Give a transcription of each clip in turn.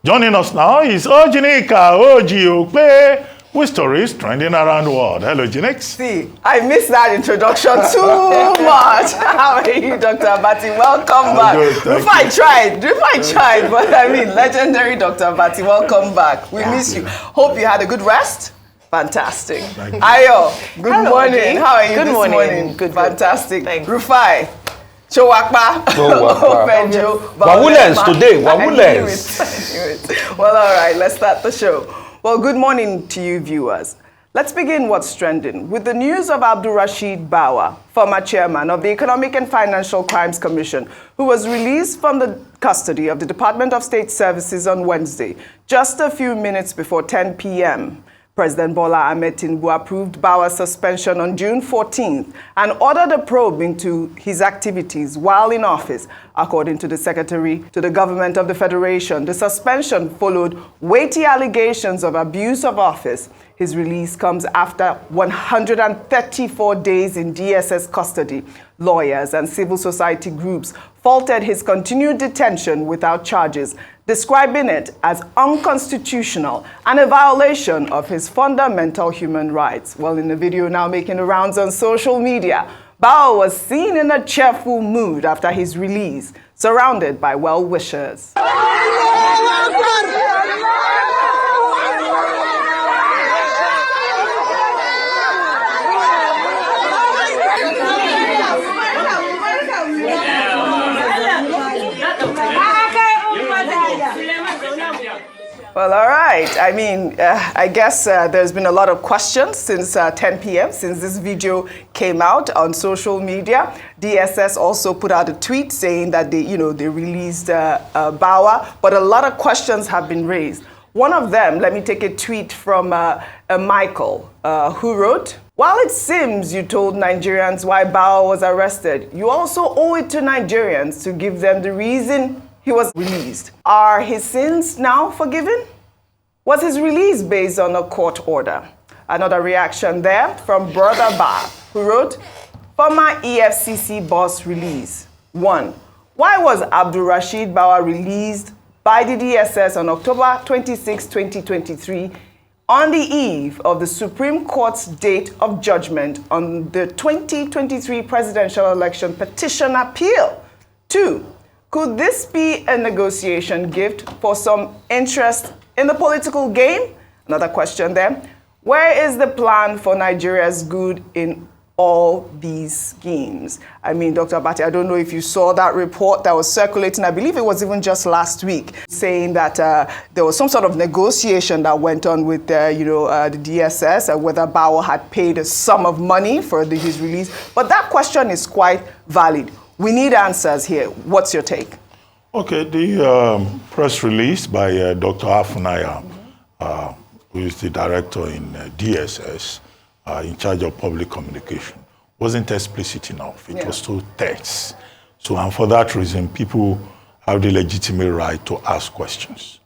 Joining us now is OjyOkpe, with stories trending around the world. Hello, Jinx. See, I missed that introduction too much. How are you, Dr. Abati? Welcome back. If I tried, but I mean, legendary Dr. Abati, welcome back. We miss you. Hope you had a good rest. Fantastic. Ayo, good morning. How are you this morning? Good. Fantastic. Thanks. Rufai. Chowakpa. Wawulens today. Wawulens. Well, all right, let's start the show. Well, good morning to you, viewers. Let's begin what's trending with the news of Abdulrasheed Bawa, former chairman of the Economic and Financial Crimes Commission, who was released from the custody of the Department of State Services on Wednesday, just a few minutes before 10 p.m. President Bola Ahmed Tinubu approved Bawa's suspension on June 14th and ordered a probe into his activities while in office. According to the Secretary to the Government of the Federation, the suspension followed weighty allegations of abuse of office. His release comes after 134 days in DSS custody. Lawyers and civil society groups faulted his continued detention without charges, describing it as unconstitutional and a violation of his fundamental human rights. Well, in the video now making the rounds on social media, Bawa was seen in a cheerful mood after his release, surrounded by well-wishers. Well, all right. I mean, I guess there's been a lot of questions since 10 p.m., since this video came out on social media. DSS also put out a tweet saying that they released Bawa, but a lot of questions have been raised. One of them, let me take a tweet from Michael, who wrote, "While it seems you told Nigerians why Bawa was arrested, you also owe it to Nigerians to give them the reason he was released. Are his sins now forgiven? Was his release based on a court order?" Another reaction there from Brother Ba, who wrote, "Former EFCC boss release. 1. Why was Abdulrasheed Bawa released by the DSS on October 26, 2023, on the eve of the Supreme Court's date of judgment on the 2023 presidential election petition appeal? 2. Could this be a negotiation gift for some interest in the political game?" Another question there. "Where is the plan for Nigeria's good in all these schemes?" I mean, Dr. Abati, I don't know if you saw that report that was circulating. I believe it was even just last week, saying that there was some sort of negotiation that went on with the DSS, whether Bawa had paid a sum of money for his release. But that question is quite valid. We need answers here. What's your take? Okay, the press release by Dr. Afunaya, who is the director in DSS, in charge of public communication, wasn't explicit enough. It was too tense. So, and for that reason, people have the legitimate right to ask questions.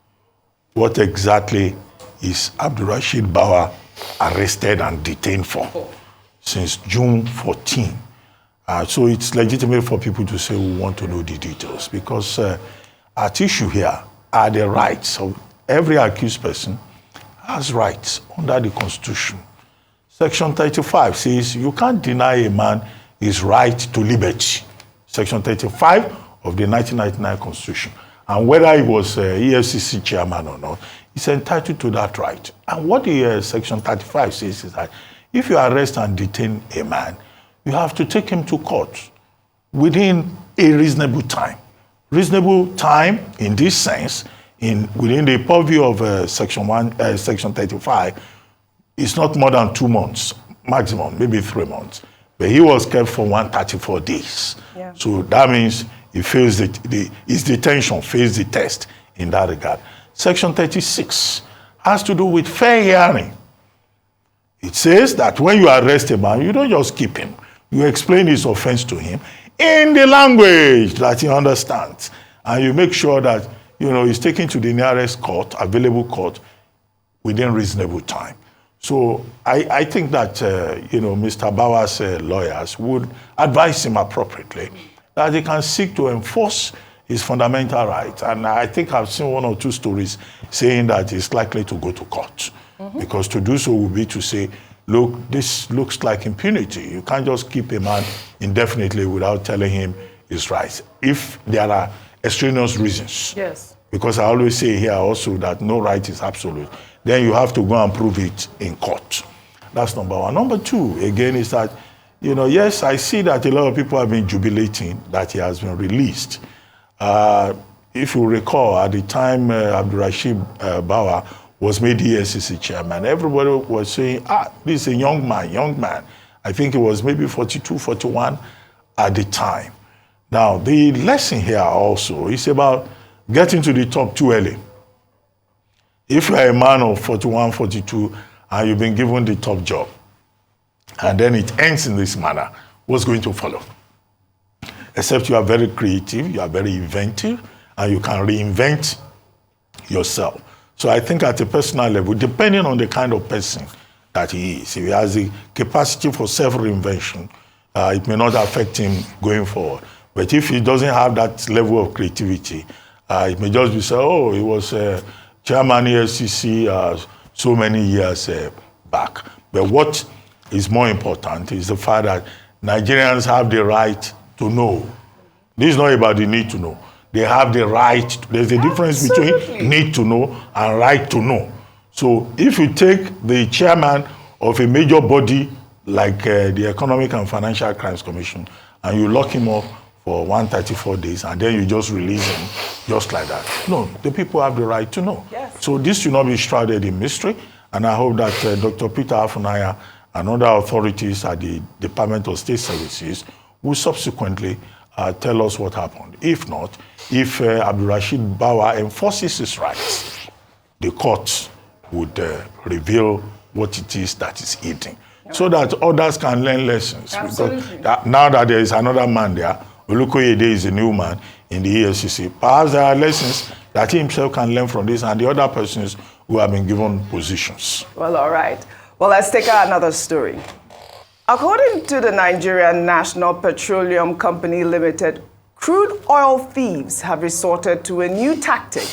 What exactly is Abdulrasheed Bawa arrested and detained for since June 14? So it's legitimate for people to say we want to know the details, because at issue here are the rights of every accused person has rights under the Constitution. Section 35 says you can't deny a man his right to liberty. Section 35 of the 1999 Constitution. And whether he was EFCC chairman or not, he's entitled to that right. And what the Section 35 says is that if you arrest and detain a man, you have to take him to court within a reasonable time. Reasonable time in this sense, within the purview of Section 35, is not more than 2 months, maximum, maybe 3 months. But he was kept for 134 days. Yeah. So that means he fails his detention fails the test in that regard. Section 36 has to do with fair hearing. It says that when you arrest a man, you don't just keep him. You explain his offense to him in the language that he understands. And you make sure that, he's taken to the nearest court, available court, within reasonable time. So I think that, Mr. Bawa's lawyers would advise him appropriately that they can seek to enforce his fundamental right. And I think I've seen one or two stories saying that he's likely to go to court. Because to do so would be to say, look, this looks like impunity. You can't just keep a man indefinitely without telling him his rights. If there are extraneous reasons. Yes. Because I always say here also that no right is absolute. Then you have to go and prove it in court. That's number one. Number two, again, is that, you know, yes, I see that a lot of people have been jubilating that he has been released. If you recall, at the time Abdulrasheed Bawa was made DSS chairman, everybody was saying, this is a young man. I think it was maybe 42, 41 at the time. Now, the lesson here also is about getting to the top too early. If you are a man of 41, 42, and you've been given the top job, and then it ends in this manner, what's going to follow? Except you are very creative, you are very inventive, and you can reinvent yourself. So I think at a personal level, depending on the kind of person that he is, if he has the capacity for self-reinvention, it may not affect him going forward. But if he doesn't have that level of creativity, it may just be said, oh, he was chairman EFCC so many years back. But what is more important is the fact that Nigerians have the right to know. This is not about the need to know. They have the right. There's a difference between need to know and right to know. So if you take the chairman of a major body like the Economic and Financial Crimes Commission and you lock him up for 134 days and then you just release him just like that. No, the people have the right to know. Yes. So this should not be shrouded in mystery. And I hope that Dr. Peter Afunaya and other authorities at the Department of State Services will subsequently tell us what happened. If not, if Abdulrasheed Bawa enforces his rights, the court would reveal what it is that is hidden, so that others can learn lessons. Absolutely. Because now that there is another man there, Olukoyede is a new man in the EFCC, perhaps there are lessons that he himself can learn from this and the other persons who have been given positions. Well, all right. Well, let's take another story. According to the Nigerian National Petroleum Company Limited, crude oil thieves have resorted to a new tactic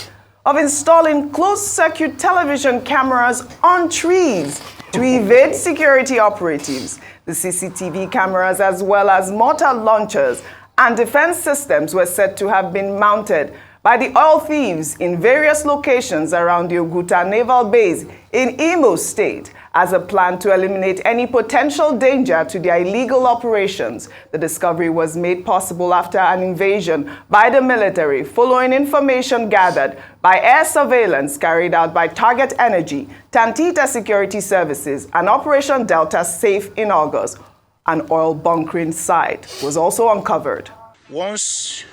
of installing closed-circuit television cameras on trees to evade security operatives. The CCTV cameras, as well as mortar launchers and defense systems, were said to have been mounted by the oil thieves in various locations around the Oguta Naval Base in Imo State as a plan to eliminate any potential danger to their illegal operations. The discovery was made possible after an invasion by the military following information gathered by air surveillance carried out by Target Energy, Tantita Security Services, and Operation Delta Safe in August. An oil bunkering site was also uncovered. Once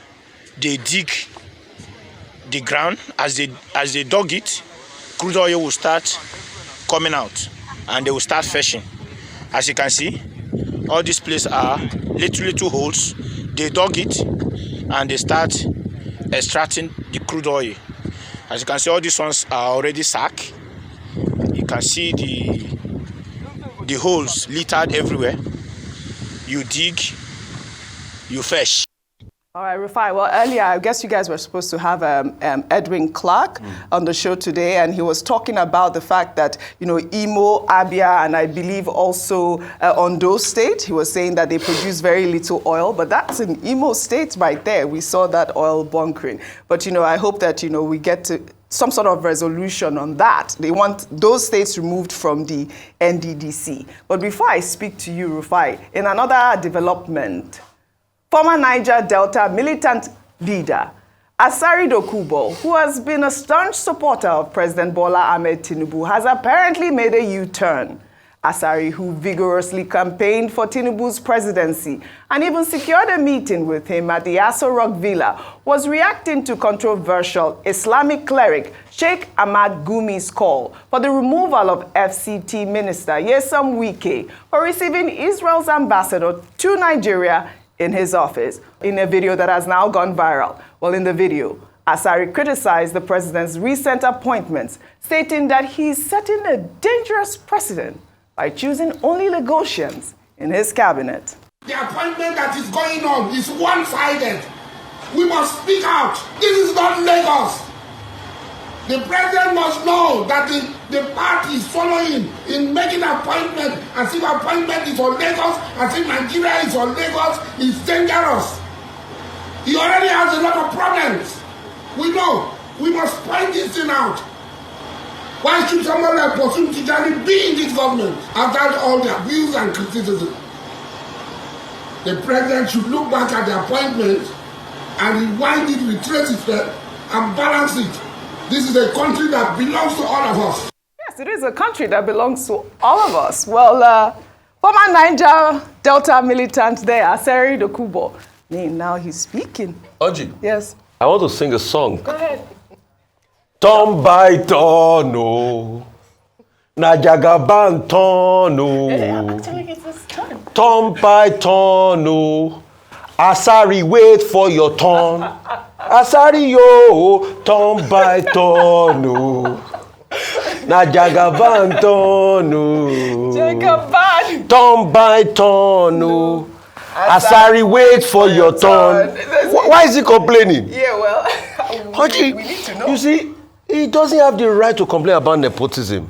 they dig the ground, as they dug it, crude oil will start coming out and they will start fetching. As you can see, all these places are little holes. They dug it and they start extracting the crude oil. As you can see, all these ones are already sacked. You can see the holes littered everywhere. You dig, you fetch. All right, Rufai. Well, earlier, I guess you guys were supposed to have Edwin Clark on the show today, and he was talking about the fact that, you know, Imo, Abia, and I believe also Ondo State, he was saying that they produce very little oil, but that's in Imo State right there. We saw that oil bunkering. But, you know, I hope that, you know, we get to some sort of resolution on that. They want those states removed from the NDDC. But before I speak to you, Rufai, in another development, former Niger Delta militant leader Asari Dokubo, who has been a staunch supporter of President Bola Ahmed Tinubu, has apparently made a U-turn. Asari, who vigorously campaigned for Tinubu's presidency and even secured a meeting with him at the Aso Rock Villa, was reacting to controversial Islamic cleric Sheikh Ahmad Gumi's call for the removal of FCT Minister Nyesom Wike for receiving Israel's ambassador to Nigeria in his office, in a video that has now gone viral. Well, in the video, Asari criticized the president's recent appointments, stating that he's setting a dangerous precedent by choosing only Lagosians in his cabinet. The appointment that is going on is one-sided. We must speak out. This is not Lagos. The president must know that the party is following in making appointment, as if appointment is for Lagos, as if Nigeria is for Lagos, is dangerous. He already has a lot of problems. We know. We must point this thing out. Why should someone like Bosun Tijani be in this government after all the abuse and criticism? The president should look back at the appointment and rewind it, retrace it, and balance it. This is a country that belongs to all of us. Yes, it is a country that belongs to all of us. Well, former Niger Delta militant there, Asari Dokubo, now he's speaking. Oji, Yes. I want to sing a song. Go ahead. Turn by turn, oh. Najagaban turn, oh. Actually, it's his turn. Turn by turn, oh. Asari, wait for your turn. Asari, yo, turn by turn, oh. Najagaban turn, oh. Jagaban. Turn by turn, oh. Asari, wait for your turn. Why is he complaining? Yeah, well, Oji, we need to know. you see, he doesn't have the right to complain about nepotism.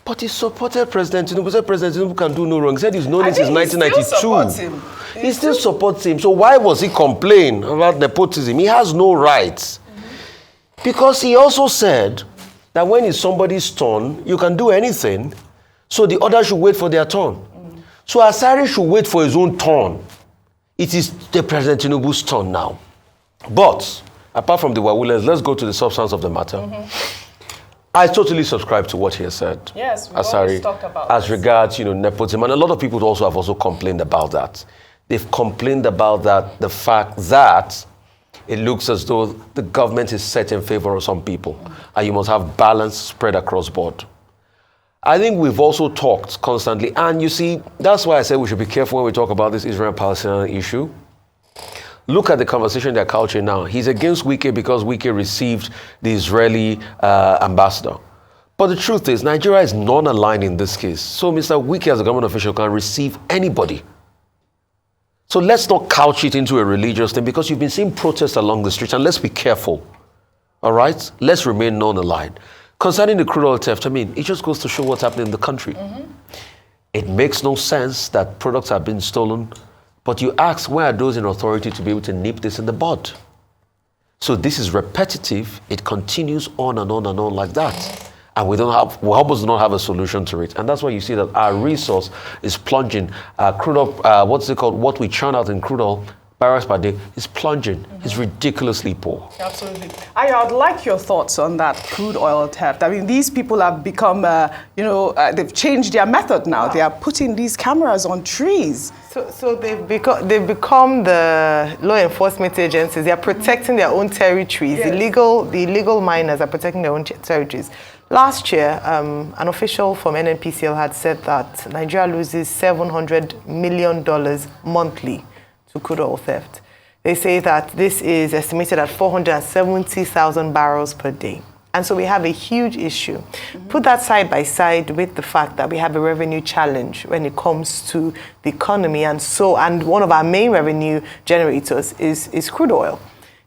But he supported President Tinubu. He said President Tinubu can do no wrong. He said he's known him since 1992. He still supports him. So why was he complaining about nepotism? He has no rights. Because he also said that when it's somebody's turn, you can do anything. So the others should wait for their turn. So Asari should wait for his own turn. It is the President Tinubu's turn now. But apart from the wawulas, let's go to the substance of the matter. I totally subscribe to what he has said. Yes, we Asari, always talked about as this. regards, nepotism, and a lot of people also have also complained about that. They've complained about that, the fact that it looks as though the government is set in favor of some people, and you must have balance spread across board. I think we've also talked constantly, and you see, that's why I said we should be careful when we talk about this Israel-Palestinian issue. Look at the conversation they're couching now. He's against Wike because Wike received the Israeli ambassador. But the truth is, Nigeria is non-aligned in this case. So Mr. Wike as a government official can receive anybody. So let's not couch it into a religious thing, because you've been seeing protests along the streets, and let's be careful. All right? Let's remain non-aligned. Concerning the crude oil theft, it just goes to show what's happening in the country. It makes no sense that products have been stolen. But you ask, where are those in authority to be able to nip this in the bud? So this is repetitive. It continues on and on and on like that. And we almost do not have a solution to it. And that's why you see that our resource is plunging. Crude oil, what we churn out in crude oil, barrels per day, is plunging. It's ridiculously poor. Absolutely. I'd like your thoughts on that crude oil theft. I mean, these people have become, they've changed their method now. They are putting these cameras on trees. So they've become the law enforcement agencies. They are protecting their own territories. Yes. The illegal miners are protecting their own territories. Last year, an official from NNPCL had said that Nigeria loses $700 million monthly to crude oil theft. They say that this is estimated at 470,000 barrels per day. And so we have a huge issue. Put that side by side with the fact that we have a revenue challenge when it comes to the economy. And one of our main revenue generators is crude oil.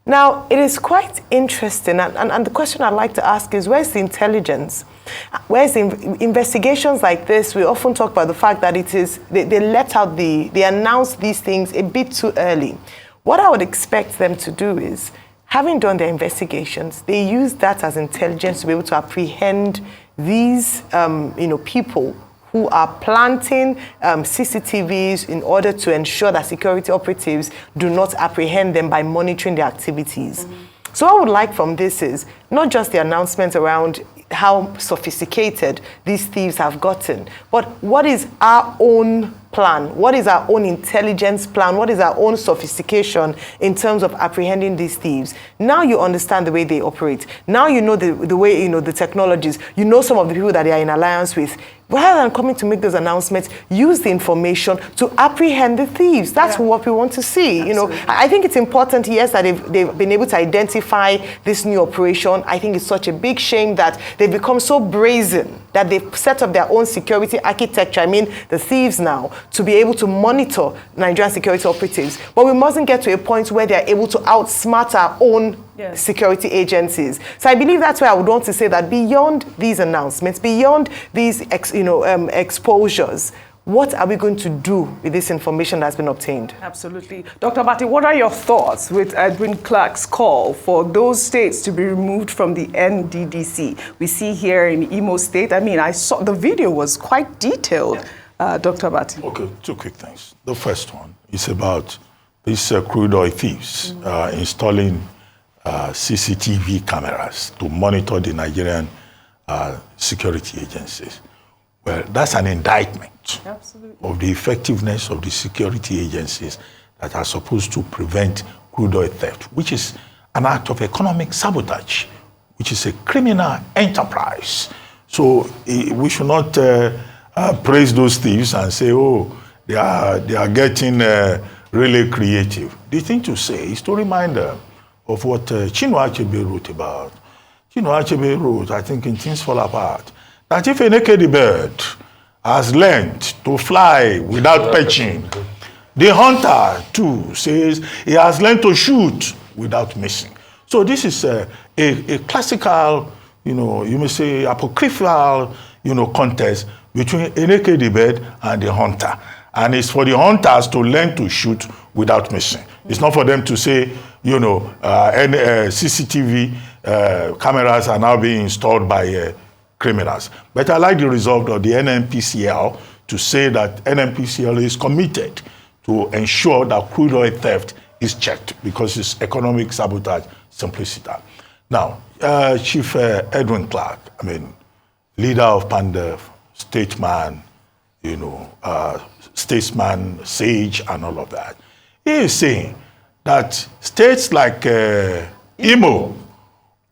Now, it is quite interesting. And the question I'd like to ask is, where's the intelligence? Where's the investigations like this? We often talk about the fact that they announced these things a bit too early. What I would expect them to do is, having done their investigations, they use that as intelligence to be able to apprehend these people who are planting CCTVs in order to ensure that security operatives do not apprehend them by monitoring their activities. So what I would like from this is not just the announcement around how sophisticated these thieves have gotten, but what is our own plan? What is our own intelligence plan? What is our own sophistication in terms of apprehending these thieves? Now you understand the way they operate. Now you know the way, the technologies. You know some of the people that they are in alliance with. Rather than coming to make those announcements, use the information to apprehend the thieves. That's what we want to see. Absolutely. I think it's important, yes, that they've been able to identify this new operation. I think it's such a big shame that they've become so brazen that they've set up their own security architecture, I mean the thieves now, to be able to monitor Nigerian security operatives. But we mustn't get to a point where they're able to outsmart our own security agencies. So I believe that's why I would want to say that beyond these announcements, beyond these exposures, what are we going to do with this information that's been obtained? Absolutely. Dr. Bati, what are your thoughts with Edwin Clark's call for those states to be removed from the NDDC? We see here in Imo State, I mean, I saw the video was quite detailed, Dr. Bati. Okay, two quick things. The first one is about these crude oil thieves installing CCTV cameras to monitor the Nigerian security agencies. Well, that's an indictment of the effectiveness of the security agencies that are supposed to prevent crude oil theft, which is an act of economic sabotage, which is a criminal enterprise. So we should not praise those thieves and say, oh, they are getting really creative. The thing to say is to remind them of what Chinua Achebe wrote about. Chinua Achebe wrote, I think in Things Fall Apart, that if a naked bird has learned to fly without perching, the hunter too says he has learned to shoot without missing. So this is a classical, you may say apocryphal, contest between a naked bird and the hunter. And it's for the hunters to learn to shoot without missing. It's not for them to say, CCTV cameras are now being installed by criminals. But I like the result of the NNPCL to say that NNPCL is committed to ensure that crude oil theft is checked because it's economic sabotage, simplicity. Now, Chief Edwin Clark, I mean, leader of PANDEF, statesman, statesman, sage, and all of that, he is saying that states like Imo,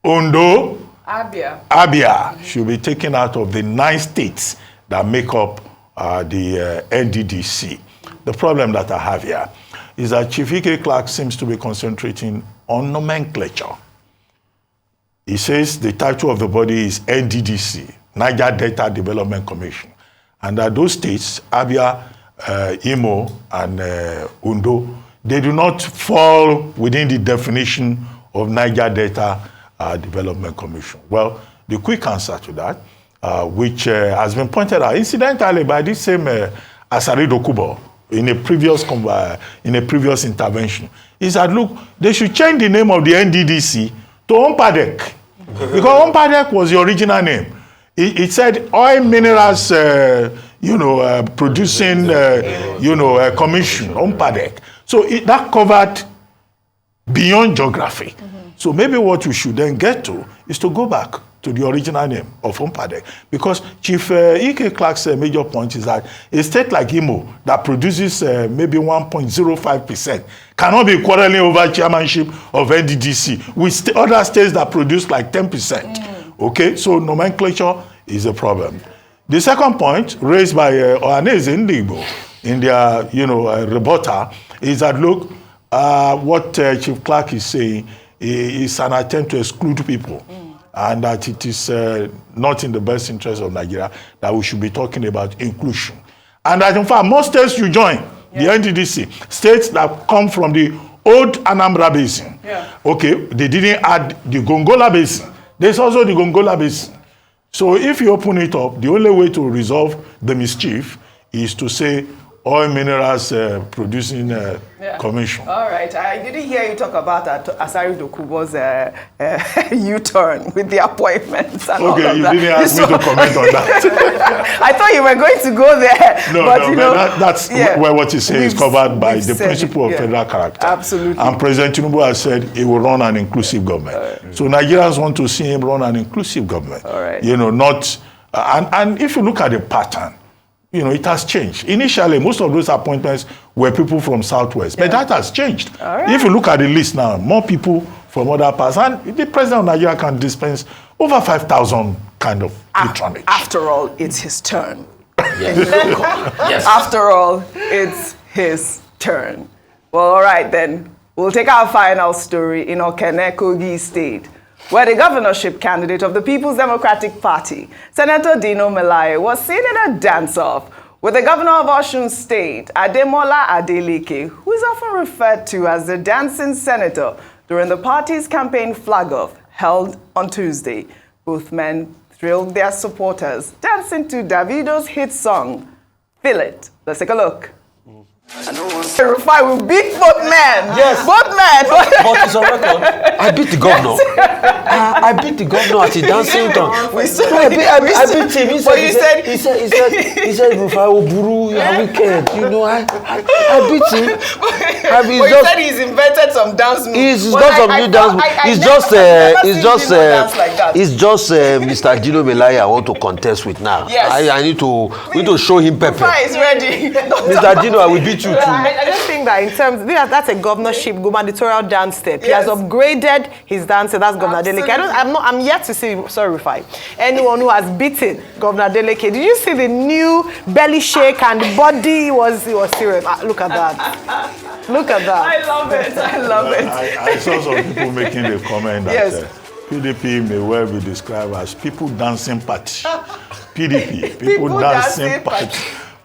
Ondo, Abia should be taken out of the 9 states that make up the NDDC. The problem that I have here is that Chief Ike Clark seems to be concentrating on nomenclature. He says the title of the body is NDDC, Niger Delta Development Commission, and that those states, Abia, Imo, and Ondo, they do not fall within the definition of Niger Delta Development Commission. Well, the quick answer to that, which has been pointed out incidentally by this same Asari Dokubo in a previous intervention, is that look, they should change the name of the NDDC to Ompadec, because Ompadec was the original name. It said oil minerals, producing, commission, Ompadec. So that covered beyond geography. So maybe what we should then get to is to go back to the original name of Ompadec, because Chief Ike Clark's major point is that a state like Imo that produces maybe 1.05% cannot be quarreling over chairmanship of NDDC with other states that produce like 10%. Okay, so nomenclature is a problem. The second point raised by Ohaneze Ndigbo in their rebuttal is that look, what Chief Clark is saying is an attempt to exclude people, and that it is not in the best interest of Nigeria, that we should be talking about inclusion. And that in fact, most states you join, the NDDC, states that come from the old Anambra Basin. Okay, they didn't add the Gongola Basin. There's also the Gongola Basin. So if you open it up, the only way to resolve the mischief is to say oil minerals producing commission. All right. I didn't hear you talk about Asari Dokubo's U-turn with the appointments and all of that. Okay, you didn't ask me to comment on that. I thought you were going to go there. That's where what you say is covered by the principle of federal character. Absolutely. And President Tinubu has said he will run an inclusive government. So Nigerians want to see him run an inclusive government. All right. And if you look at the pattern, it has changed. Initially, most of those appointments were people from Southwest, but that has changed. Right. If you look at the list now, more people from other parts, and the president of Nigeria can dispense over 5,000 kind of patronage. After all, it's his turn. Yes. After all, it's his turn. Well, all right then. We'll take our final story in Okene, Kogi State, where the governorship candidate of the People's Democratic Party, Senator Dino Melaye, was seen in a dance-off with the governor of Osun State, Ademola Adeleke, who is often referred to as the dancing senator, during the party's campaign flag-off held on Tuesday. Both men thrilled their supporters, dancing to Davido's hit song, Feel It. Let's take a look. Rufai will beat both men. Yes. Both men. But it's on record. I beat the governor. I beat the governor at the dancing time. I beat him. He said, Rufai Oburu, you are wicked. You know, I beat him. But you said he's invented some dance moves. He's got some new dance moves. It's just Mr. Dino Melaya I want to contest with now. Yes. I need to show him pepper. Rufai is ready. Mr. Dino, I will beat you too. I just think that in terms, that's a governorship gubernatorial dance step. He has upgraded his dance. That's Governor Adeleke. I'm yet to see. Sorry, Rufai. Anyone who has beaten Governor Adeleke. Did you see the new belly shake and body? He was serious. Look at that. Look at that. I love it. I love it. I saw some people making the comment that PDP may well be described as people dancing party. PDP, people dancing party.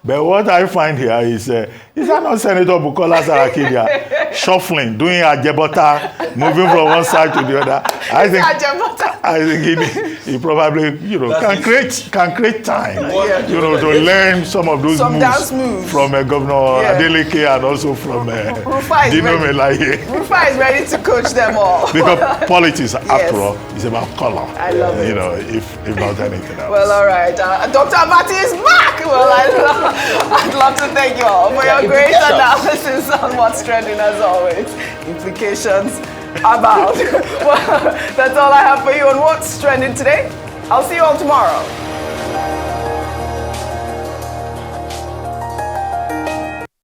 But what I find here is not Senator Bukola Saraki there shuffling, doing a jebota, moving from one side to the other. I think he probably can create time, to learn some of those dance moves from Governor Adeleke and also from Dino Melaye. Rufai is ready to coach them all. Because politics, after all, is about color. I love it. If not anything else. Well, all right. Dr. Abati is back. Well, I'd love to thank you all for your great analysis on what's trending, as always. Implications about. Well, that's all I have for you on what's trending today. I'll see you all tomorrow.